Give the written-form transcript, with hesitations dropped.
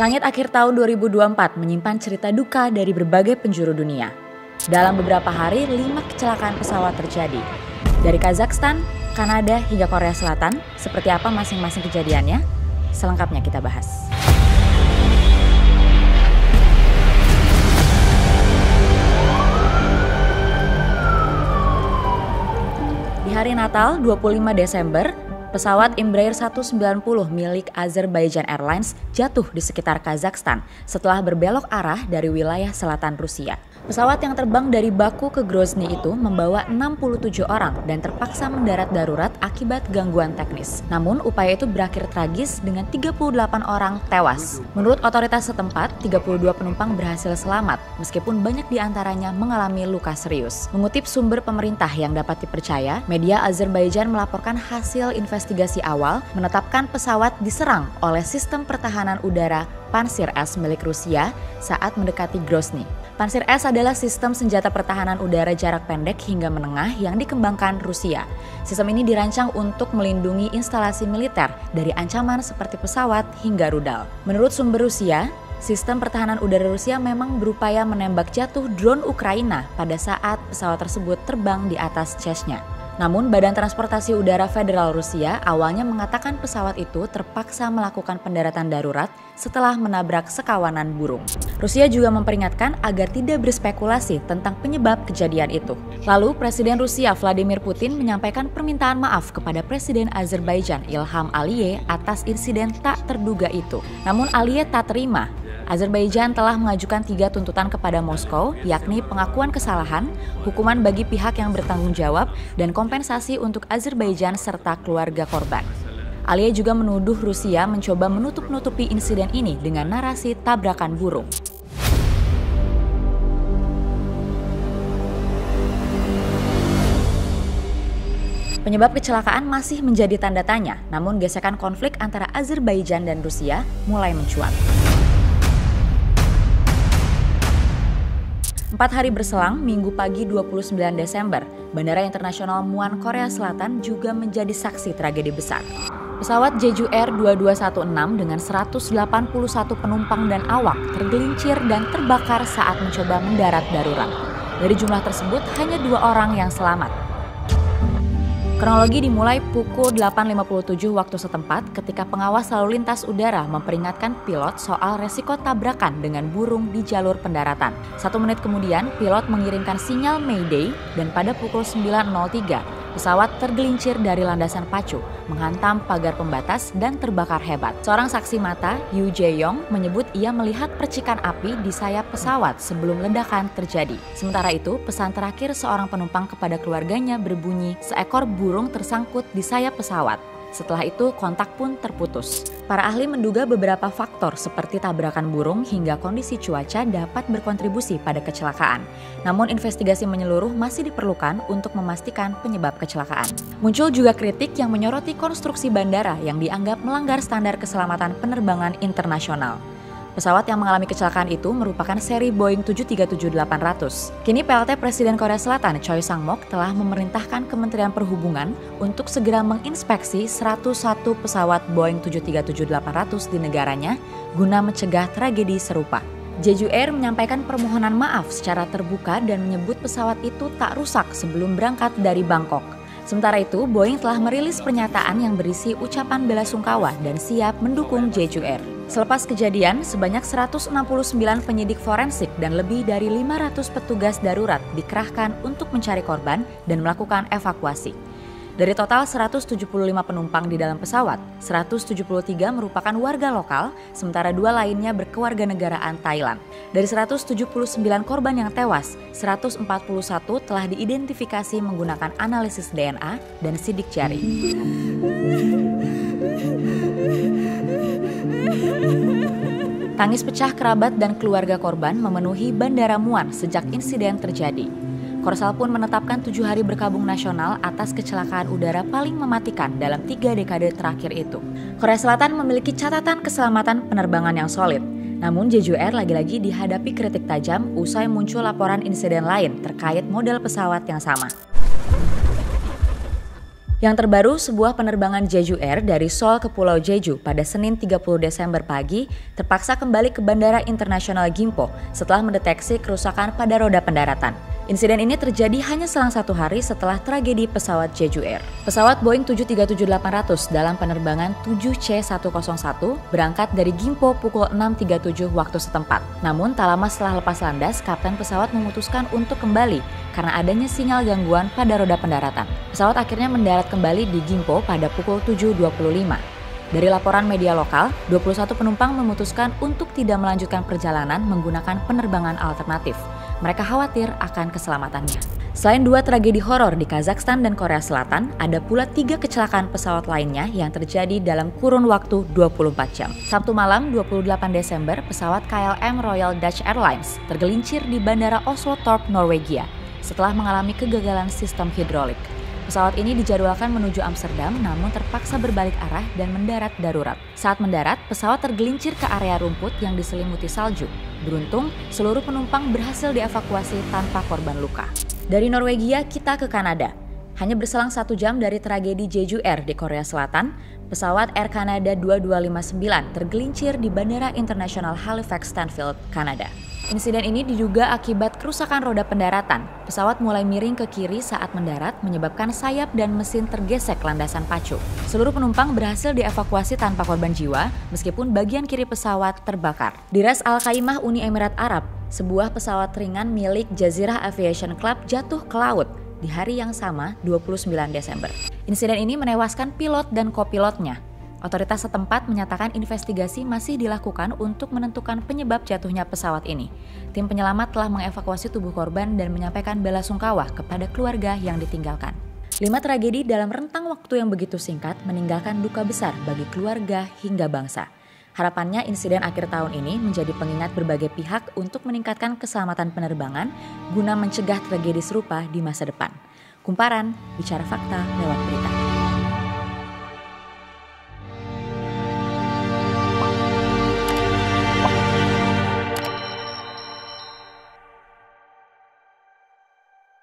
Langit akhir tahun 2024 menyimpan cerita duka dari berbagai penjuru dunia. Dalam beberapa hari, 5 kecelakaan pesawat terjadi. Dari Kazakhstan, Kanada hingga Korea Selatan, seperti apa masing-masing kejadiannya? Selengkapnya kita bahas. Di hari Natal 25 Desember, pesawat Embraer 190 milik Azerbaijan Airlines jatuh di sekitar Kazakhstan setelah berbelok arah dari wilayah selatan Rusia. Pesawat yang terbang dari Baku ke Grozny itu membawa 67 orang dan terpaksa mendarat darurat akibat gangguan teknis. Namun upaya itu berakhir tragis dengan 38 orang tewas. Menurut otoritas setempat, 32 penumpang berhasil selamat meskipun banyak di antaranya mengalami luka serius. Mengutip sumber pemerintah yang dapat dipercaya, media Azerbaijan melaporkan hasil investigasi awal menetapkan pesawat diserang oleh sistem pertahanan udara Pantsir S milik Rusia saat mendekati Grozny. Pantsir S adalah sistem senjata pertahanan udara jarak pendek hingga menengah yang dikembangkan Rusia. Sistem ini dirancang untuk melindungi instalasi militer dari ancaman seperti pesawat hingga rudal. Menurut sumber Rusia, sistem pertahanan udara Rusia memang berupaya menembak jatuh drone Ukraina pada saat pesawat tersebut terbang di atas Chechnya. Namun, Badan Transportasi Udara Federal Rusia awalnya mengatakan pesawat itu terpaksa melakukan pendaratan darurat setelah menabrak sekawanan burung. Rusia juga memperingatkan agar tidak berspekulasi tentang penyebab kejadian itu. Lalu, Presiden Rusia Vladimir Putin menyampaikan permintaan maaf kepada Presiden Azerbaijan Ilham Aliyev atas insiden tak terduga itu. Namun Aliyev tak terima. Azerbaijan telah mengajukan 3 tuntutan kepada Moskow, yakni pengakuan kesalahan, hukuman bagi pihak yang bertanggung jawab, dan kompensasi untuk Azerbaijan serta keluarga korban. Aliyev juga menuduh Rusia mencoba menutup-nutupi insiden ini dengan narasi tabrakan burung. Penyebab kecelakaan masih menjadi tanda tanya, namun gesekan konflik antara Azerbaijan dan Rusia mulai mencuat. 4 hari berselang, Minggu pagi 29 Desember, Bandara Internasional Muan, Korea Selatan juga menjadi saksi tragedi besar. Pesawat Jeju Air 2216 dengan 181 penumpang dan awak tergelincir dan terbakar saat mencoba mendarat darurat. Dari jumlah tersebut, hanya 2 orang yang selamat. Kronologi dimulai pukul 8.57 waktu setempat ketika pengawas lalu lintas udara memperingatkan pilot soal resiko tabrakan dengan burung di jalur pendaratan. 1 menit kemudian, pilot mengirimkan sinyal Mayday dan pada pukul 9.03, pesawat tergelincir dari landasan pacu, menghantam pagar pembatas dan terbakar hebat. Seorang saksi mata, Yu Jae-yong, menyebut ia melihat percikan api di sayap pesawat sebelum ledakan terjadi. Sementara itu, pesan terakhir seorang penumpang kepada keluarganya berbunyi, seekor burung tersangkut di sayap pesawat. Setelah itu, kontak pun terputus. Para ahli menduga beberapa faktor seperti tabrakan burung hingga kondisi cuaca dapat berkontribusi pada kecelakaan. Namun investigasi menyeluruh masih diperlukan untuk memastikan penyebab kecelakaan. Muncul juga kritik yang menyoroti konstruksi bandara yang dianggap melanggar standar keselamatan penerbangan internasional. Pesawat yang mengalami kecelakaan itu merupakan seri Boeing 737-800. Kini PLT Presiden Korea Selatan Choi Sang-mok telah memerintahkan Kementerian Perhubungan untuk segera menginspeksi 101 pesawat Boeing 737-800 di negaranya guna mencegah tragedi serupa. Jeju Air menyampaikan permohonan maaf secara terbuka dan menyebut pesawat itu tak rusak sebelum berangkat dari Bangkok. Sementara itu, Boeing telah merilis pernyataan yang berisi ucapan bela sungkawa dan siap mendukung Jeju Air. Selepas kejadian, sebanyak 169 penyidik forensik dan lebih dari 500 petugas darurat dikerahkan untuk mencari korban dan melakukan evakuasi. Dari total 175 penumpang di dalam pesawat, 173 merupakan warga lokal, sementara 2 lainnya berkewarganegaraan Thailand. Dari 179 korban yang tewas, 141 telah diidentifikasi menggunakan analisis DNA dan sidik jari. Tangis pecah kerabat dan keluarga korban memenuhi Bandara Muan sejak insiden terjadi. Korsel pun menetapkan 7 hari berkabung nasional atas kecelakaan udara paling mematikan dalam 3 dekade terakhir itu. Korea Selatan memiliki catatan keselamatan penerbangan yang solid. Namun Jeju Air lagi-lagi dihadapi kritik tajam usai muncul laporan insiden lain terkait model pesawat yang sama. Yang terbaru, sebuah penerbangan Jeju Air dari Seoul ke Pulau Jeju pada Senin 30 Desember pagi terpaksa kembali ke Bandara Internasional Gimpo setelah mendeteksi kerusakan pada roda pendaratan. Insiden ini terjadi hanya selang 1 hari setelah tragedi pesawat Jeju Air. Pesawat Boeing 737-800 dalam penerbangan 7C101 berangkat dari Gimpo pukul 6.37 waktu setempat. Namun tak lama setelah lepas landas, kapten pesawat memutuskan untuk kembali karena adanya sinyal gangguan pada roda pendaratan. Pesawat akhirnya mendarat kembali di Gimpo pada pukul 7.25. Dari laporan media lokal, 21 penumpang memutuskan untuk tidak melanjutkan perjalanan menggunakan penerbangan alternatif. Mereka khawatir akan keselamatannya. Selain 2 tragedi horor di Kazakhstan dan Korea Selatan, ada pula 3 kecelakaan pesawat lainnya yang terjadi dalam kurun waktu 24 jam. Sabtu malam 28 Desember, pesawat KLM Royal Dutch Airlines tergelincir di Bandara Oslo Torp, Norwegia setelah mengalami kegagalan sistem hidrolik. Pesawat ini dijadwalkan menuju Amsterdam namun terpaksa berbalik arah dan mendarat darurat. Saat mendarat, pesawat tergelincir ke area rumput yang diselimuti salju. Beruntung, seluruh penumpang berhasil dievakuasi tanpa korban luka. Dari Norwegia, kita ke Kanada. Hanya berselang 1 jam dari tragedi Jeju Air di Korea Selatan, pesawat Air Canada 2259 tergelincir di Bandara Internasional Halifax Stanfield, Kanada. Insiden ini diduga akibat kerusakan roda pendaratan. Pesawat mulai miring ke kiri saat mendarat, menyebabkan sayap dan mesin tergesek landasan pacu. Seluruh penumpang berhasil dievakuasi tanpa korban jiwa, meskipun bagian kiri pesawat terbakar. Di Ras Al Khaimah, Uni Emirat Arab, sebuah pesawat ringan milik Jazeera Aviation Club jatuh ke laut di hari yang sama, 29 Desember. Insiden ini menewaskan pilot dan kopilotnya. Otoritas setempat menyatakan investigasi masih dilakukan untuk menentukan penyebab jatuhnya pesawat ini. Tim penyelamat telah mengevakuasi tubuh korban dan menyampaikan bela sungkawa kepada keluarga yang ditinggalkan. 5 tragedi dalam rentang waktu yang begitu singkat meninggalkan duka besar bagi keluarga hingga bangsa. Harapannya insiden akhir tahun ini menjadi pengingat berbagai pihak untuk meningkatkan keselamatan penerbangan guna mencegah tragedi serupa di masa depan. Kumparan, bicara fakta lewat berita.